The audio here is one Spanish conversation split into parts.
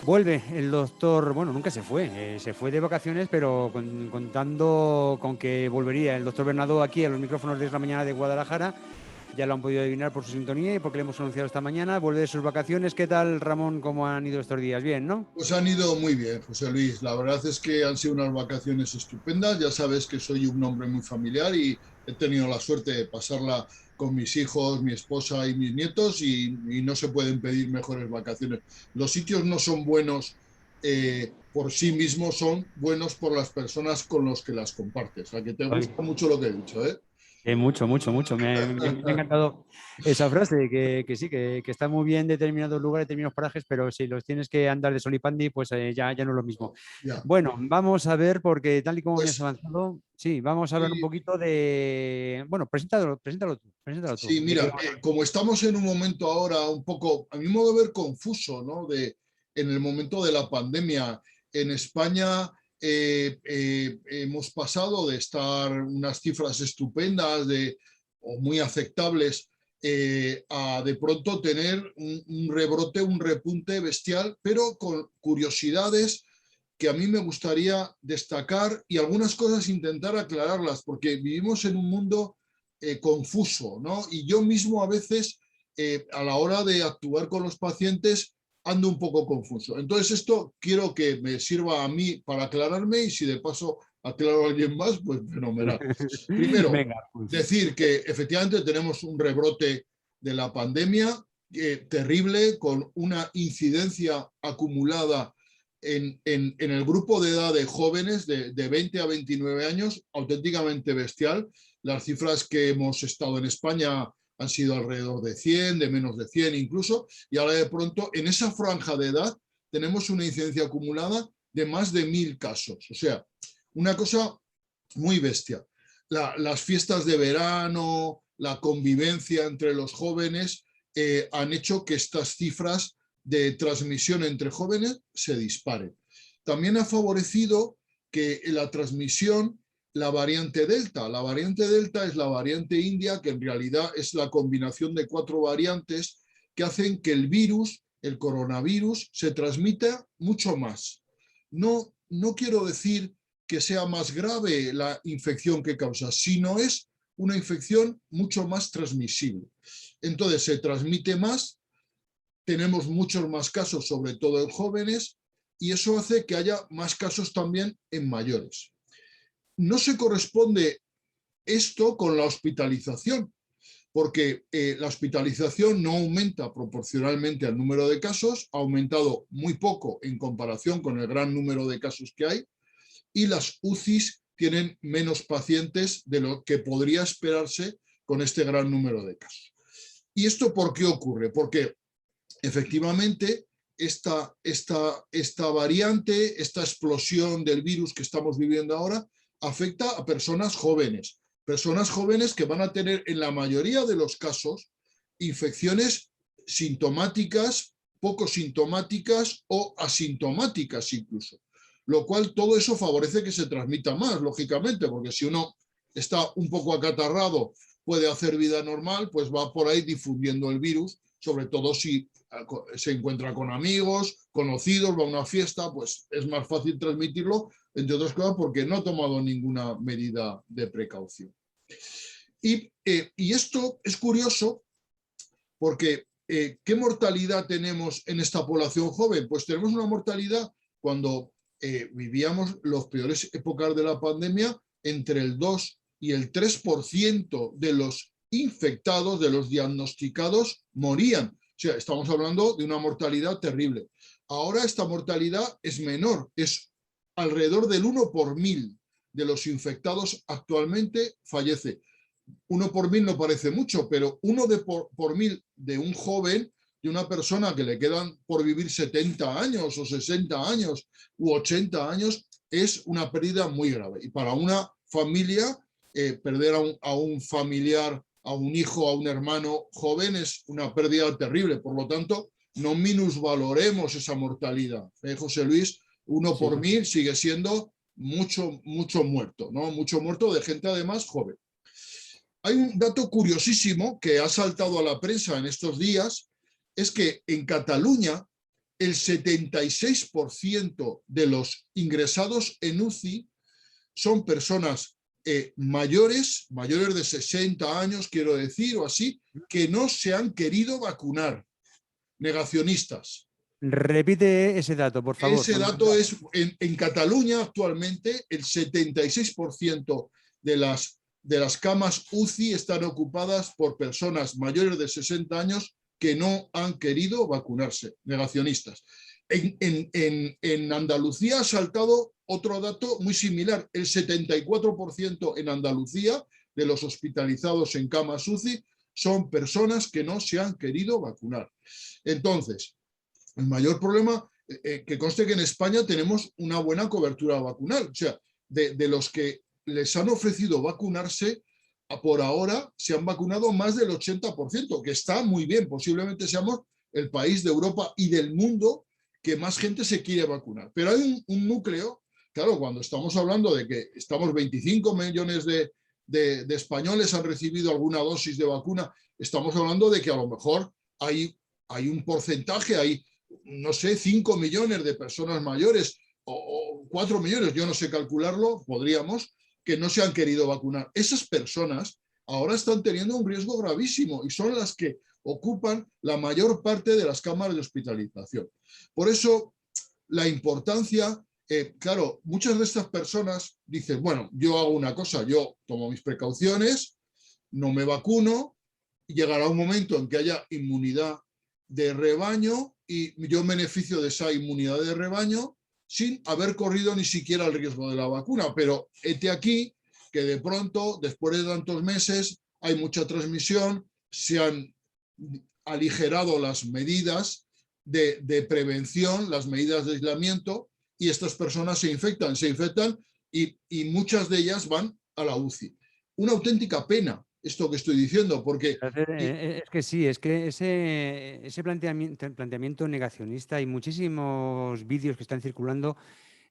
Vuelve el doctor, bueno, nunca se fue de vacaciones, pero contando con que volvería el doctor Bernardo aquí a los micrófonos de la mañana de Guadalajara. Ya lo han podido adivinar por su sintonía y porque le hemos anunciado esta mañana. Vuelve de sus vacaciones. ¿Qué tal, Ramón? ¿Cómo han ido estos días? Bien, ¿no? Pues han ido muy bien, José Luis. La verdad es que han sido unas vacaciones estupendas. Ya sabes que soy un hombre muy familiar y he tenido la suerte de pasarla con mis hijos, mi esposa y mis nietos y no se pueden pedir mejores vacaciones. Los sitios no son buenos por sí mismos, son buenos por las personas con los que las compartes. A que te Ay, gusta mucho lo que he dicho, ¿eh? mucho, mucho, mucho. Me ha encantado esa frase, que sí, que está muy bien determinados lugares, determinados parajes, pero si los tienes que andar de sol y pandi, pues ya no es lo mismo. Ya. Bueno, vamos a ver, porque tal y como me has Pues avanzado, sí, vamos a hablar un sí, poquito de... Bueno, preséntalo tú. sí, ¿De qué mira, vamos a hablar? como estamos en un momento ahora un poco, a mi modo de ver, confuso, ¿no? En el momento de la pandemia en España hemos pasado de estar unas cifras estupendas o muy aceptables a de pronto tener un rebrote, un repunte bestial, pero con curiosidades que a mí me gustaría destacar y algunas cosas intentar aclararlas, porque vivimos en un mundo confuso, ¿no? Y yo mismo a veces, a la hora de actuar con los pacientes, ando un poco confuso. Entonces esto quiero que me sirva a mí para aclararme y si de paso aclaro a alguien más, pues fenomenal. Primero, Venga, pues. decir que efectivamente tenemos un rebrote de la pandemia terrible, con una incidencia acumulada en el grupo de edad de jóvenes de 20 a 29 años, auténticamente bestial. Las cifras que hemos estado en España han sido alrededor de 100, de menos de 100 incluso, y ahora de pronto en esa franja de edad tenemos una incidencia acumulada de más de 1000 casos. O sea, una cosa muy bestia. Las fiestas de verano, la convivencia entre los jóvenes han hecho que estas cifras de transmisión entre jóvenes se disparen. También ha favorecido que la transmisión, la variante Delta. La variante Delta es la variante india, que en realidad es la combinación de 4 variantes que hacen que el virus, el coronavirus, se transmita mucho más. No quiero decir que sea más grave la infección que causa, sino es una infección mucho más transmisible. Entonces se transmite más, tenemos muchos más casos, sobre todo en jóvenes, y eso hace que haya más casos también en mayores. No se corresponde esto con la hospitalización, porque la hospitalización no aumenta proporcionalmente al número de casos, ha aumentado muy poco en comparación con el gran número de casos que hay, y las UCIs tienen menos pacientes de lo que podría esperarse con este gran número de casos. ¿Y esto por qué ocurre? Porque efectivamente esta variante, esta explosión del virus que estamos viviendo ahora, afecta a personas jóvenes que van a tener en la mayoría de los casos infecciones sintomáticas, poco sintomáticas o asintomáticas incluso, lo cual todo eso favorece que se transmita más, lógicamente, porque si uno está un poco acatarrado, puede hacer vida normal, pues va por ahí difundiendo el virus, sobre todo si se encuentra con amigos, conocidos, va a una fiesta, pues es más fácil transmitirlo, entre otras cosas porque no ha tomado ninguna medida de precaución. Y esto es curioso porque ¿qué mortalidad tenemos en esta población joven? Pues tenemos una mortalidad cuando vivíamos las peores épocas de la pandemia, entre el 2 y el 3% de los infectados, de los diagnosticados, morían. O sea, estamos hablando de una mortalidad terrible. Ahora esta mortalidad es menor, es alrededor del 1 por 1000 de los infectados actualmente fallece. 1 por 1000 no parece mucho, pero 1 por 1000 de un joven, de una persona que le quedan por vivir 70 años o 60 años u 80 años, es una pérdida muy grave. Y para una familia, perder a un familiar, a un hijo, a un hermano joven es una pérdida terrible. Por lo tanto, no minusvaloremos esa mortalidad. José Luis, 1 Sí, por 1000 sigue siendo mucho, mucho muerto, ¿no? Mucho muerto de gente además joven. Hay un dato curiosísimo que ha saltado a la prensa en estos días, es que en Cataluña el 76% de los ingresados en UCI son personas mayores de 60 años, quiero decir, o así, que no se han querido vacunar, negacionistas. Repite ese dato, por favor. Ese dato es, en Cataluña actualmente, el 76% de las camas UCI están ocupadas por personas mayores de 60 años que no han querido vacunarse, negacionistas. En Andalucía ha saltado otro dato muy similar. El 74% en Andalucía de los hospitalizados en camas UCI son personas que no se han querido vacunar. Entonces, el mayor problema, que conste que en España tenemos una buena cobertura vacunal. O sea, de los que les han ofrecido vacunarse, por ahora se han vacunado más del 80%, que está muy bien. Posiblemente seamos el país de Europa y del mundo que más gente se quiere vacunar. Pero hay un núcleo, claro, cuando estamos hablando de que estamos 25 millones de españoles han recibido alguna dosis de vacuna, estamos hablando de que a lo mejor hay un porcentaje, hay, no sé, 5 millones de personas mayores o 4 millones, yo no sé calcularlo, podríamos, que no se han querido vacunar. Esas personas ahora están teniendo un riesgo gravísimo y son las que ocupan la mayor parte de las cámaras de hospitalización. Por eso, la importancia, claro, muchas de estas personas dicen, bueno, yo hago una cosa, yo tomo mis precauciones, no me vacuno, llegará un momento en que haya inmunidad de rebaño y yo beneficio de esa inmunidad de rebaño sin haber corrido ni siquiera el riesgo de la vacuna. Pero hete aquí que de pronto, después de tantos meses, hay mucha transmisión, se han aligerado las medidas de prevención, las medidas de aislamiento, y estas personas se infectan y muchas de ellas van a la UCI. Una auténtica pena esto que estoy diciendo, porque... Es que sí, es que ese planteamiento negacionista, hay muchísimos vídeos que están circulando,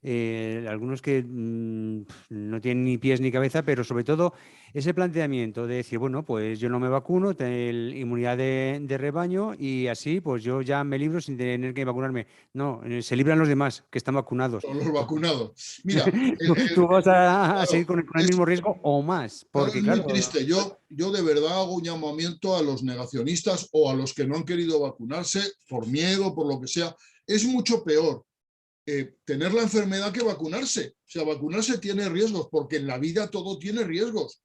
algunos que no tienen ni pies ni cabeza, pero sobre todo ese planteamiento de decir, bueno, pues yo no me vacuno, tener inmunidad de rebaño y así pues yo ya me libro sin tener que vacunarme. No, se libran los demás que están vacunados. Son los vacunados. Mira, Tú vas a claro, seguir con el mismo riesgo o más, claro, porque es muy claro, triste. Yo de verdad hago un llamamiento a los negacionistas o a los que no han querido vacunarse por miedo, por lo que sea. Es mucho peor tener la enfermedad que vacunarse. O sea, vacunarse tiene riesgos, porque en la vida todo tiene riesgos.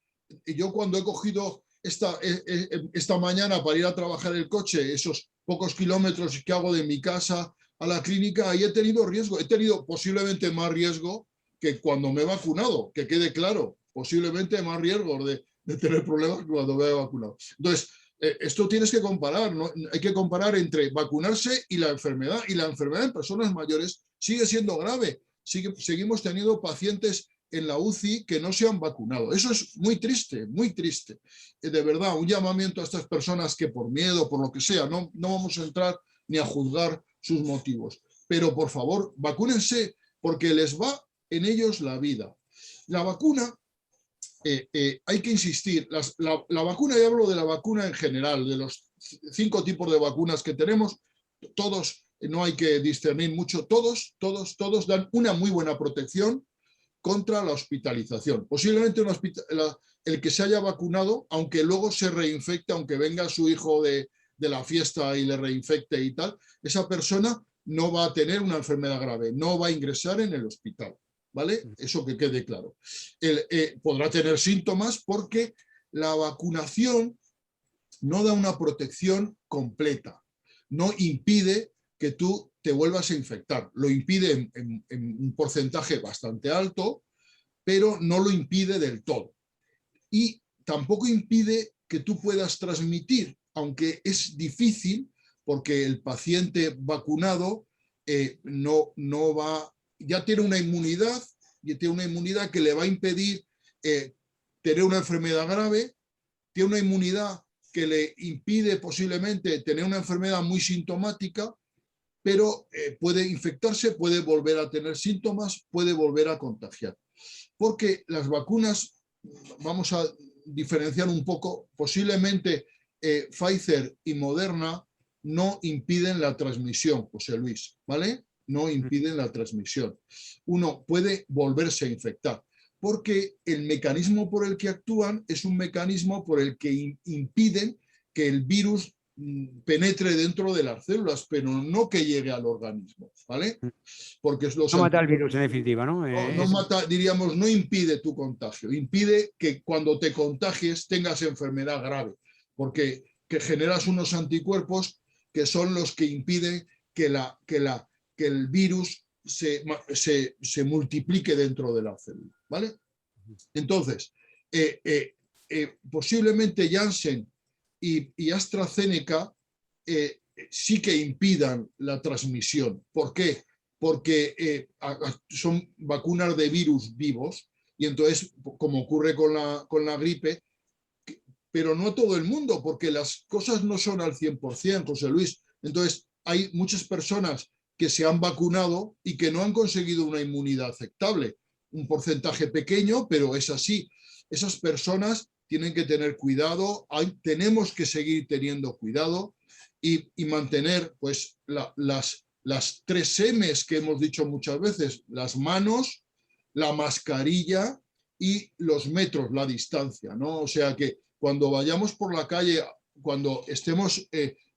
Y yo cuando he cogido esta mañana para ir a trabajar el coche, esos pocos kilómetros que hago de mi casa a la clínica, ahí he tenido riesgo. He tenido posiblemente más riesgo que cuando me he vacunado, que quede claro, posiblemente más riesgo de tener problemas que cuando me he vacunado. Entonces, esto tienes que comparar, ¿no? Hay que comparar entre vacunarse y la enfermedad en personas mayores sigue siendo grave. Seguimos teniendo pacientes en la UCI que no se han vacunado. Eso es muy triste, muy triste. De verdad, un llamamiento a estas personas que por miedo, por lo que sea, no vamos a entrar ni a juzgar sus motivos. Pero por favor, vacúnense porque les va en ellos la vida. La vacuna, hay que insistir, la vacuna, y hablo de la vacuna en general, de los 5 tipos de vacunas que tenemos, todos, no hay que discernir mucho, todos dan una muy buena protección contra la hospitalización. Posiblemente el que se haya vacunado, aunque luego se reinfecte, aunque venga su hijo de la fiesta y le reinfecte y tal, esa persona no va a tener una enfermedad grave, no va a ingresar en el hospital. ¿Vale? Eso que quede claro. Podrá tener síntomas porque la vacunación no da una protección completa, no impide que tú te vuelvas a infectar, lo impide en un porcentaje bastante alto, pero no lo impide del todo. Y tampoco impide que tú puedas transmitir, aunque es difícil, porque el paciente vacunado no va, ya tiene una inmunidad, y tiene una inmunidad que le va a impedir tener una enfermedad grave, tiene una inmunidad que le impide posiblemente tener una enfermedad muy sintomática, pero puede infectarse, puede volver a tener síntomas, puede volver a contagiar. Porque las vacunas, vamos a diferenciar un poco, posiblemente Pfizer y Moderna no impiden la transmisión, José Luis, ¿vale? No impiden la transmisión. Uno puede volverse a infectar, porque el mecanismo por el que actúan es un mecanismo por el que impiden que el virus penetre dentro de las células, pero no que llegue al organismo, ¿vale? Porque no mata el virus, en definitiva, ¿no? No mata, diríamos, no impide tu contagio, impide que cuando te contagies tengas enfermedad grave, porque que generas unos anticuerpos que son los que impiden que el virus se multiplique dentro de la célula, ¿vale? Entonces, posiblemente Janssen y AstraZeneca sí que impidan la transmisión. ¿Por qué? Porque son vacunas de virus vivos y entonces, como ocurre con la gripe, pero no todo el mundo, porque las cosas no son al 100%, José Luis. Entonces, hay muchas personas que se han vacunado y que no han conseguido una inmunidad aceptable. Un porcentaje pequeño, pero es así. Esas personas tienen que tener cuidado, tenemos que seguir teniendo cuidado y mantener pues, las 3 M's que hemos dicho muchas veces, las manos, la mascarilla y los metros, la distancia, ¿no? O sea que cuando vayamos por la calle, cuando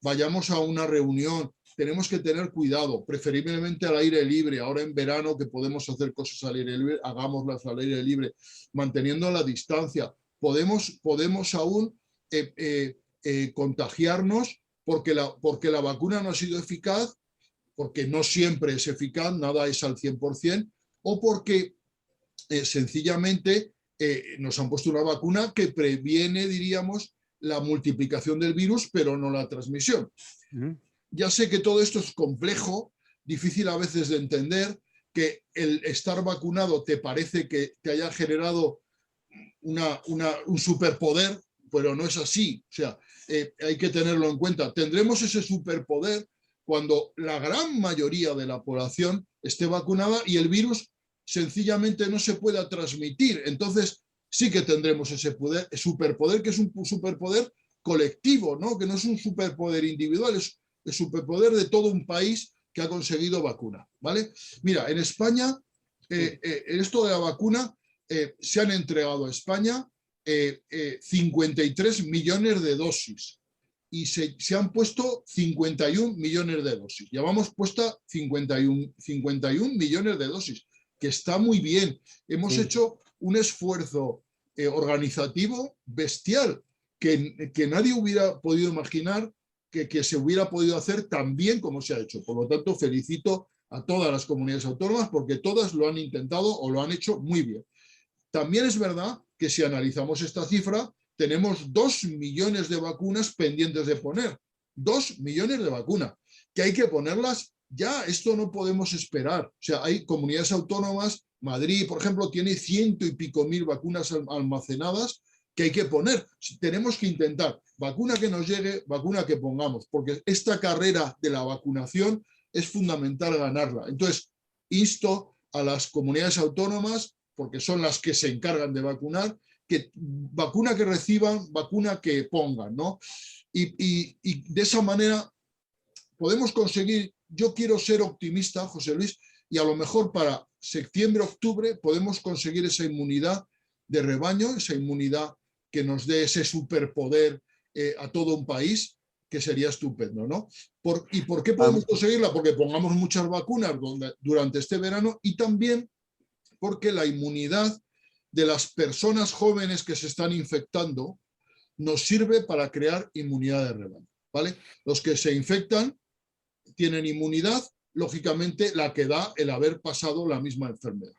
vayamos a una reunión, tenemos que tener cuidado, preferiblemente al aire libre. Ahora en verano que podemos hacer cosas al aire libre, hagámoslas al aire libre, manteniendo la distancia. Podemos aún contagiarnos porque la vacuna no ha sido eficaz, porque no siempre es eficaz, nada es al 100%, o porque sencillamente nos han puesto una vacuna que previene, diríamos, la multiplicación del virus, pero no la transmisión. Ya sé que todo esto es complejo, difícil a veces de entender, que el estar vacunado te parece que te haya generado un superpoder, pero no es así. O sea, hay que tenerlo en cuenta. Tendremos ese superpoder cuando la gran mayoría de la población esté vacunada y el virus sencillamente no se pueda transmitir. Entonces sí que tendremos ese superpoder, que es un superpoder colectivo, ¿no? Que no es un superpoder individual, es el superpoder de todo un país que ha conseguido vacuna, ¿vale? Mira, en España, en esto de la vacuna, se han entregado a España 53 millones de dosis y se han puesto 51 millones de dosis. Llevamos puesta 51 millones de dosis, que está muy bien. Hemos hecho un esfuerzo organizativo bestial que nadie hubiera podido imaginar que se hubiera podido hacer tan bien como se ha hecho. Por lo tanto, felicito a todas las comunidades autónomas porque todas lo han intentado o lo han hecho muy bien. También es verdad que si analizamos esta cifra, tenemos 2 millones de vacunas pendientes de poner. 2 millones de vacunas, que hay que ponerlas ya. Esto no podemos esperar. O sea, hay comunidades autónomas, Madrid, por ejemplo, tiene 100 y pico mil vacunas almacenadas que hay que poner. Tenemos que intentar, vacuna que nos llegue, vacuna que pongamos, porque esta carrera de la vacunación es fundamental ganarla. Entonces, insto a las comunidades autónomas, porque son las que se encargan de vacunar, que vacuna que reciban, vacuna que pongan, ¿no? Y de esa manera podemos conseguir, yo quiero ser optimista, José Luis, y a lo mejor para septiembre, octubre podemos conseguir esa inmunidad de rebaño, esa inmunidad que nos dé ese superpoder a todo un país, que sería estupendo, ¿no? ¿Y por qué podemos conseguirla? Porque pongamos muchas vacunas durante este verano y también porque la inmunidad de las personas jóvenes que se están infectando nos sirve para crear inmunidad de rebaño, ¿vale? Los que se infectan tienen inmunidad, lógicamente la que da el haber pasado la misma enfermedad.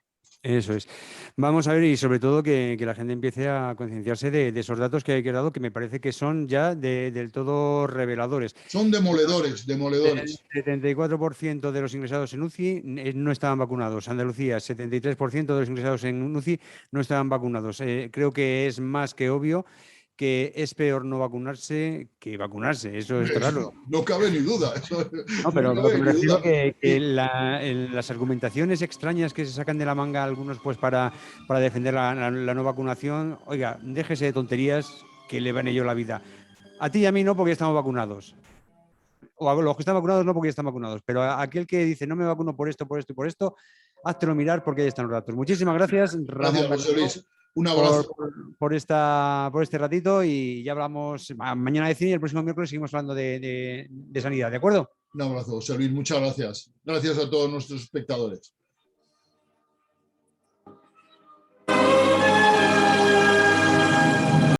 Eso es. Vamos a ver, y sobre todo que la gente empiece a concienciarse de esos datos que he dado, que me parece que son ya del todo reveladores. Son demoledores, demoledores. El 74% de los ingresados en UCI no estaban vacunados. Andalucía, 73% de los ingresados en UCI no estaban vacunados. Creo que es más que obvio que es peor no vacunarse que vacunarse. Eso está claro. No cabe ni duda. No, pero lo que me refiero que las argumentaciones extrañas que se sacan de la manga algunos pues para defender la no vacunación, oiga, déjese de tonterías que le van ello la vida. A ti y a mí no, porque estamos vacunados. o a los que están vacunados no porque ya están vacunados, pero aquel que dice no me vacuno por esto, por esto y por esto, háztelo mirar porque ahí están los datos. Muchísimas gracias, Gracias, Ramón José Bernardo, Luis. Un abrazo. por este ratito y ya hablamos mañana de cine y el próximo miércoles seguimos hablando de sanidad, ¿de acuerdo? Un abrazo, José Luis. Muchas gracias. Gracias a todos nuestros espectadores.